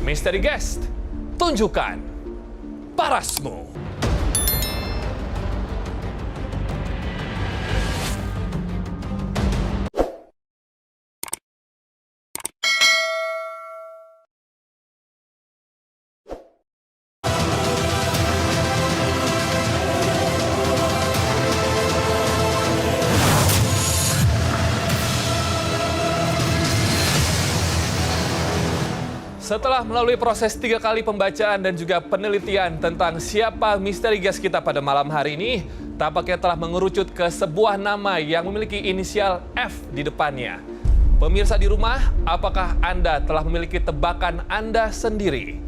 Misteri Guest, tunjukkan parasmu. Setelah melalui proses 3 kali pembacaan dan juga penelitian tentang siapa misteri guest kita pada malam hari ini, tampaknya telah mengerucut ke sebuah nama yang memiliki inisial F di depannya. Pemirsa di rumah, apakah Anda telah memiliki tebakan Anda sendiri?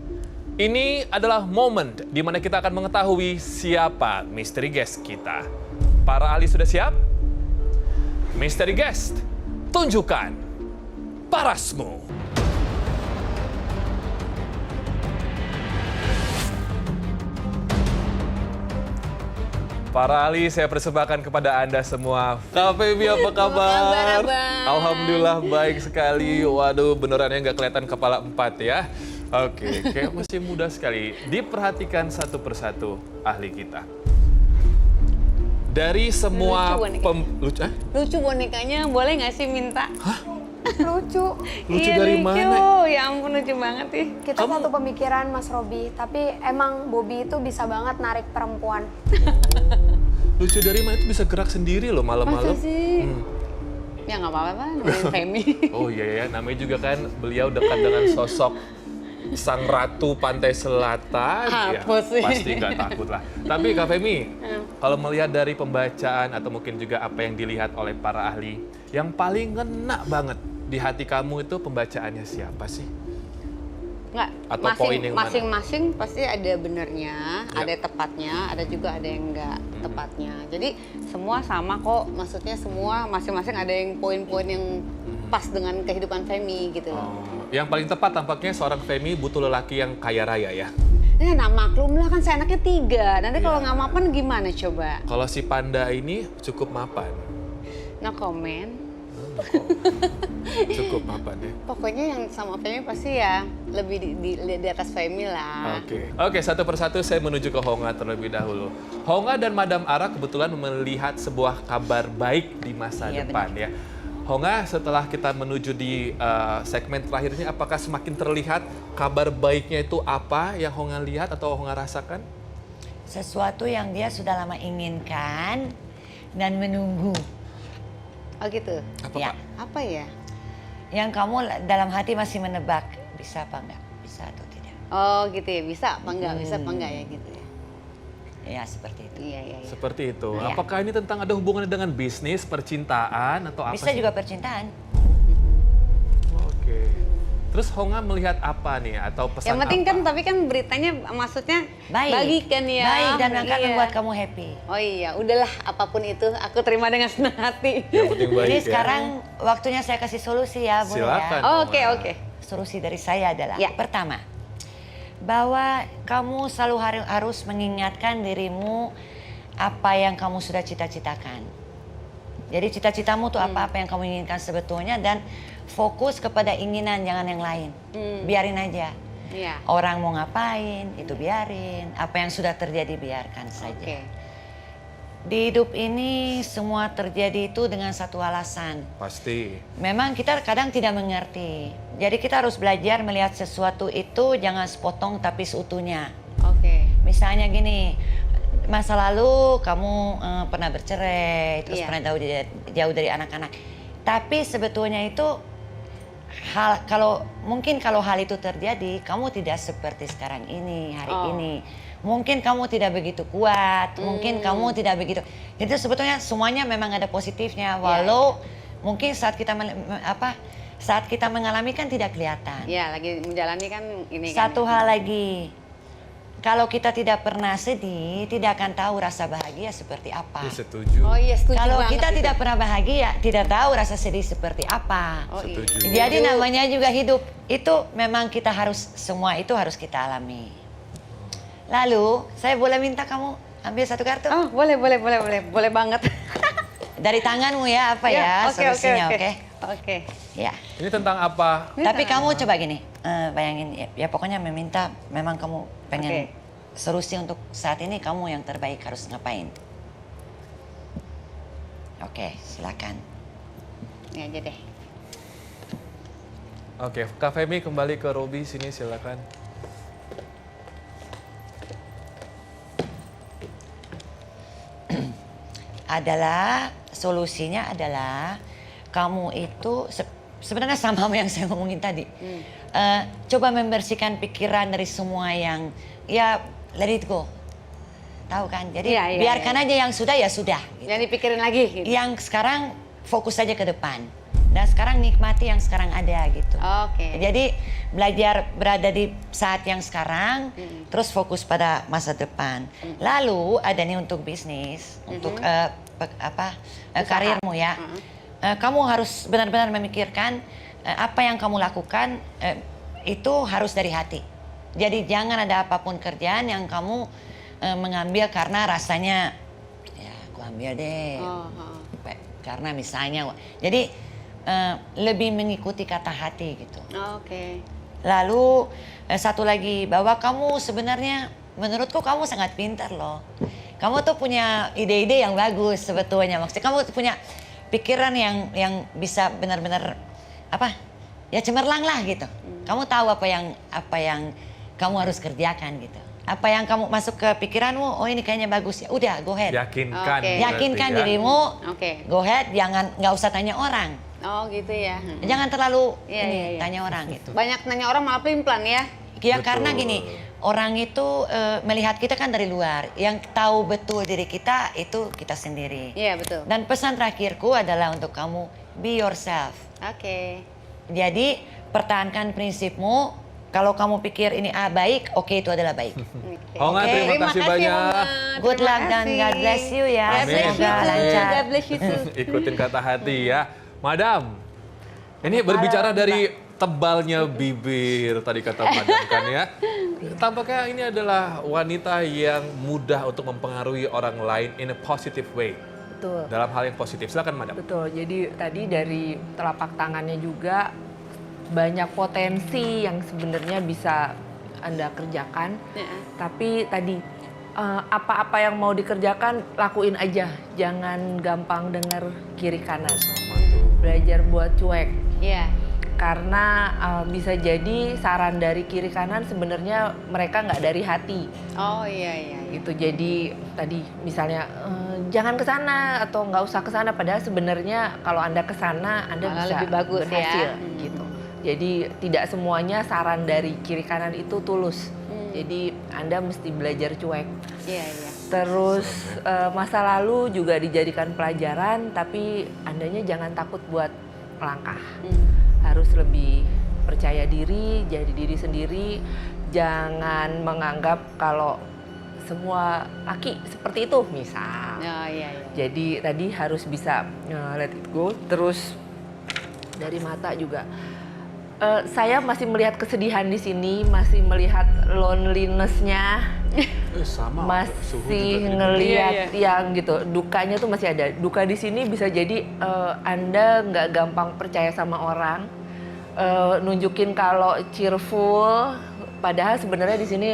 Ini adalah momen di mana kita akan mengetahui siapa misteri guest kita. Para ahli sudah siap? Misteri guest, tunjukkan parasmu. Para ahli, saya persembahkan kepada Anda semua. Kak Feby, apa kabar? Alhamdulillah baik sekali. Waduh, benerannya nggak kelihatan kepala 4 ya. Oke, kayak masih muda sekali. Diperhatikan satu persatu ahli kita. Dari semua lucu bonekanya, boleh nggak sih minta? Hah? Lucu. Lucu iya, dari lucu. mana? Ya ampun, lucu banget nih. Kita satu pemikiran Mas Robi, tapi emang Bobby itu bisa banget narik perempuan. Lucu dari mana? Itu bisa gerak sendiri loh malam-malam. Masa sih? Ya nggak apa-apa, namanya Femi. Oh iya ya, namanya juga kan beliau dekat dengan sosok sang ratu pantai selatan. Ya, Apa sih? pasti nggak takut lah. Tapi Kak Femi, kalau melihat dari pembacaan atau mungkin juga apa yang dilihat oleh para ahli, yang paling ngena banget di hati kamu itu pembacaannya siapa sih? Nggak, Atau poin yang mana? masing-masing pasti ada benernya, Ya. ada tepatnya, ada juga ada yang nggak tepatnya. Jadi semua sama kok, maksudnya semua masing-masing ada yang poin-poin yang pas dengan kehidupan Femi gitu loh. Oh, yang paling tepat tampaknya seorang Femi butuh lelaki yang kaya raya ya. Ya nah maklum lah kan saya anaknya 3, nanti kalau Iya. nggak mapan gimana coba? Kalau si Panda ini cukup mapan. No comment. Cukup mapan ya. Pokoknya yang sama Femi pasti ya lebih di atas Femi lah. Oke, satu persatu saya menuju ke Honga terlebih dahulu. Honga dan Madam Ara kebetulan melihat sebuah kabar baik di masa Iya, depan ya. Honga, setelah kita menuju di segmen terakhir ini, apakah semakin terlihat kabar baiknya itu apa yang Honga lihat atau Honga rasakan? Sesuatu yang dia sudah lama inginkan dan menunggu. Oh gitu. Apa, Ya. Pak? Apa ya? Yang kamu dalam hati masih menebak, bisa apa enggak, bisa atau tidak. Oh gitu ya, bisa apa enggak, bisa apa enggak ya gitu ya. Ya seperti itu. Iya, iya, iya. Seperti itu. Iya. Apakah ini tentang ada hubungannya dengan bisnis, percintaan, atau apa Bisa sih? juga percintaan. Oke. Terus Honga melihat apa nih atau pesan Yang penting apa? kan, tapi kan beritanya maksudnya Baik. bagikan ya. Baik dan akan Iya. membuat kamu happy. Oh iya, udahlah apapun itu aku terima dengan senang hati. Yang penting baik Jadi ya. sekarang waktunya saya kasih solusi ya, boleh Silakan. ya. Oh, oke, Honga. oke. Solusi dari saya adalah, Ya. pertama, bahwa kamu selalu harus mengingatkan dirimu apa yang kamu sudah cita-citakan. Jadi cita-citamu tuh apa-apa yang kamu inginkan sebetulnya, dan fokus kepada inginan, jangan yang lain. Biarin aja. Iya. Orang mau ngapain, itu biarin. Apa yang sudah terjadi, biarkan saja. Oke. Di hidup ini semua terjadi itu dengan satu alasan. Pasti. Memang kita kadang tidak mengerti. Jadi kita harus belajar melihat sesuatu itu jangan sepotong tapi seutuhnya. Oke. Misalnya gini, masa lalu kamu pernah bercerai, terus Iya. pernah jauh dari anak-anak. Tapi sebetulnya itu mungkin kalau hal itu terjadi, kamu tidak seperti sekarang ini, hari ini. Mungkin kamu tidak begitu kuat, mungkin kamu tidak begitu. Jadi sebetulnya semuanya memang ada positifnya, walau mungkin saat kita saat kita mengalami kan tidak kelihatan. Ya, lagi menjalani kan ini Satu kan. hal lagi, kalau kita tidak pernah sedih, tidak akan tahu rasa bahagia seperti apa. Setuju. Oh iya, setuju Kalau banget kita itu. tidak pernah bahagia, tidak tahu rasa sedih seperti apa. Oh iya. Setuju. Jadi namanya juga hidup, itu memang kita harus, semua itu harus kita alami. Lalu, saya boleh minta kamu ambil satu kartu? Oh, boleh banget. Dari tanganmu ya, apa ya, oke, solusinya, oke. oke? Oke. Ya. Ini tentang apa? Tapi kamu coba gini, bayangin ya pokoknya meminta memang kamu pengen Oke. solusi untuk saat ini kamu yang terbaik harus ngapain. Oke, silakan. Ini aja deh. Oke, Kak Femi kembali ke Robi sini silakan. Solusinya adalah kamu itu sebenarnya sama yang saya ngomongin tadi. Coba membersihkan pikiran dari semua yang ya let it go. Tahu kan? Jadi Iya, iya, biarkan iya. aja yang sudah ya sudah. Gitu. Jangan dipikirin lagi. Gitu. Yang sekarang fokus saja ke depan. Dan sekarang nikmati yang sekarang ada gitu. Oke. Jadi belajar berada di saat yang sekarang, terus fokus pada masa depan. Lalu ada nih untuk bisnis, untuk karirmu ya. Kamu harus benar-benar memikirkan apa yang kamu lakukan itu harus dari hati. Jadi jangan ada apapun kerjaan yang kamu mengambil karena rasanya ya aku ambil deh. Karena misalnya, jadi lebih mengikuti kata hati gitu. Oke. Lalu satu lagi bahwa kamu sebenarnya menurutku kamu sangat pintar loh. Kamu tuh punya ide-ide yang bagus sebetulnya. Maksudnya kamu tuh punya pikiran yang bisa benar-benar ya cemerlang lah gitu. Kamu tahu apa yang kamu harus kerjakan gitu. Apa yang kamu masuk ke pikiranmu, oh ini kayaknya bagus ya. Udah, go ahead. Yakinkan. Oke. Yakinkan berarti ya. dirimu. Oke. Go ahead, nggak usah tanya orang. Oh gitu ya. Jangan terlalu Iya, iya, iya. tanya orang gitu. Banyak nanya orang malah pelin-pelan ya. Ya Betul. karena gini, orang itu melihat kita kan dari luar. Yang tahu betul diri kita itu kita sendiri. Iya betul. Dan pesan terakhirku adalah untuk kamu, be yourself. Oke. Jadi pertahankan prinsipmu. Kalau kamu pikir ini baik, oke itu adalah baik. Oke. Honga, Oke. terima kasih banyak. Honga. Good Terima luck dan kasih. God bless you ya. God bless you Semoga too. lancar. God bless you too. Ikutin kata hati ya. Madam, ini berbicara dari tebalnya bibir tadi kata Madam kan ya. Tampaknya ini adalah wanita yang mudah untuk mempengaruhi orang lain in a positive way. Betul. Dalam hal yang positif. Silakan Madam. Betul. Jadi tadi dari telapak tangannya juga banyak potensi yang sebenarnya bisa Anda kerjakan. Ya. Tapi tadi apa-apa yang mau dikerjakan lakuin aja. Jangan gampang dengar kiri kanan. Sama tuh. Belajar buat cuek. Iya. Karena bisa jadi saran dari kiri kanan sebenarnya mereka nggak dari hati. Oh iya iya. iya. Gitu. Jadi tadi misalnya jangan ke sana atau nggak usah ke sana, padahal sebenarnya kalau Anda ke sana Anda Malah bisa lebih bagus berhasil ya. gitu. Jadi tidak semuanya saran dari kiri kanan itu tulus. Jadi Anda mesti belajar cuek. Iya iya. Terus masa lalu juga dijadikan pelajaran, tapi Andanya jangan takut buat melangkah. Harus lebih percaya diri, jadi diri sendiri. Jangan menganggap kalau semua laki seperti itu, misal. Oh iya iya. Jadi tadi harus bisa let it go. Terus dari mata juga. Saya masih melihat kesedihan di sini, masih melihat loneliness-nya, Sama. Suhu masih juga ngelihat Iya, yang gitu. Dukanya tuh masih ada. Duka di sini bisa jadi Anda nggak gampang percaya sama orang, nunjukin kalau cheerful, padahal sebenarnya di sini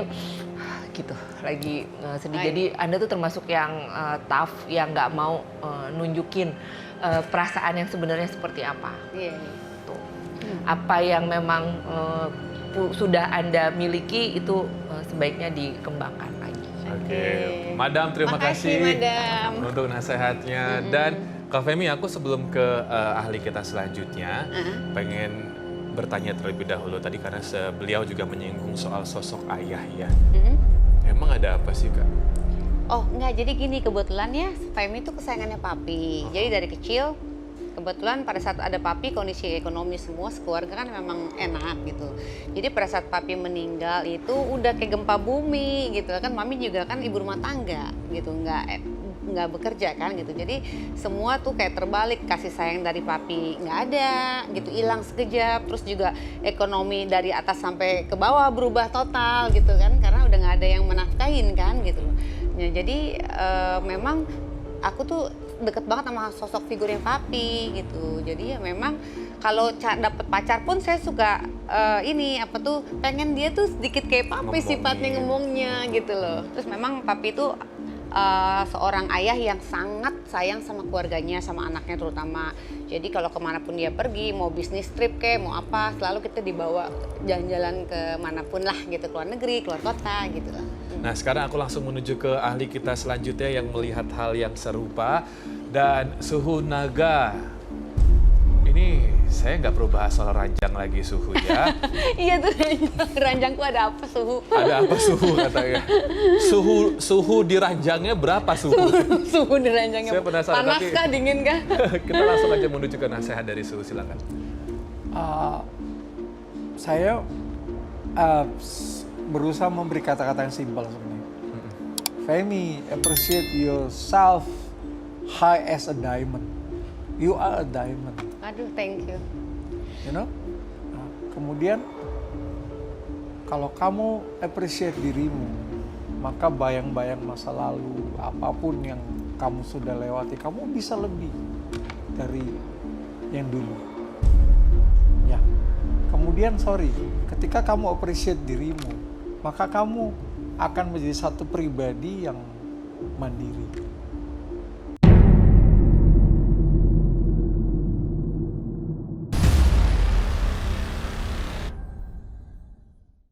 gitu lagi sedih. Jadi Anda tuh termasuk yang tough, yang nggak mau nunjukin perasaan yang sebenarnya seperti apa. Iya iya. Tuh. Apa yang memang sudah Anda miliki itu sebaiknya dikembangkan lagi. Oke, Madam terima Makasih, kasih Madam. untuk nasihatnya. Dan Kak Femi, aku sebelum ke ahli kita selanjutnya pengen bertanya terlebih dahulu tadi karena beliau juga menyinggung soal sosok ayah ya. Emang ada apa sih Kak? Oh enggak, jadi gini kebetulan ya Femi itu kesayangannya papi. Jadi dari kecil kebetulan pada saat ada papi kondisi ekonomi semua sekeluarga kan memang enak gitu. Jadi pada saat papi meninggal itu udah kayak gempa bumi gitu kan. Mami juga kan ibu rumah tangga gitu, nggak bekerja kan gitu. Jadi semua tuh kayak terbalik, kasih sayang dari papi nggak ada gitu, hilang sekejap. Terus juga ekonomi dari atas sampai ke bawah berubah total gitu kan, karena udah nggak ada yang menafkahin kan gitu. Ya, jadi memang aku tuh deket banget sama sosok figurnya papi gitu. Jadi ya memang kalau dapet pacar pun saya suka ini apa tuh pengen dia tuh sedikit kayak papi sifatnya ngomongnya gitu loh. Terus memang papi itu seorang ayah yang sangat sayang sama keluarganya, sama anaknya terutama. Jadi kalau kemanapun dia pergi, mau bisnis trip kayak mau apa, selalu kita dibawa jalan-jalan ke manapun lah gitu, keluar negeri, keluar kota gitu lah. Nah, sekarang aku langsung menuju ke ahli kita selanjutnya yang melihat hal yang serupa. Dan suhu naga. Ini saya nggak perlu bahas soal ranjang lagi suhu ya. Iya tuh ranjangku ada apa suhu? Ada apa suhu katanya? Suhu di ranjangnya berapa suhu? Suhu di ranjangnya. Saya penasaran, Panas tapi- kah, dingin kah? Kita langsung aja menuju ke nasihat dari suhu, silakan. Saya berusaha memberi kata-kata yang simpel sebenarnya. Femi, appreciate yourself high as a diamond. You are a diamond, Aduh, thank you. you know. Nah, kemudian kalau kamu appreciate dirimu, maka bayang-bayang masa lalu, apapun yang kamu sudah lewati, kamu bisa lebih dari yang dulu. Ya. Kemudian ketika kamu appreciate dirimu, maka kamu akan menjadi satu pribadi yang mandiri.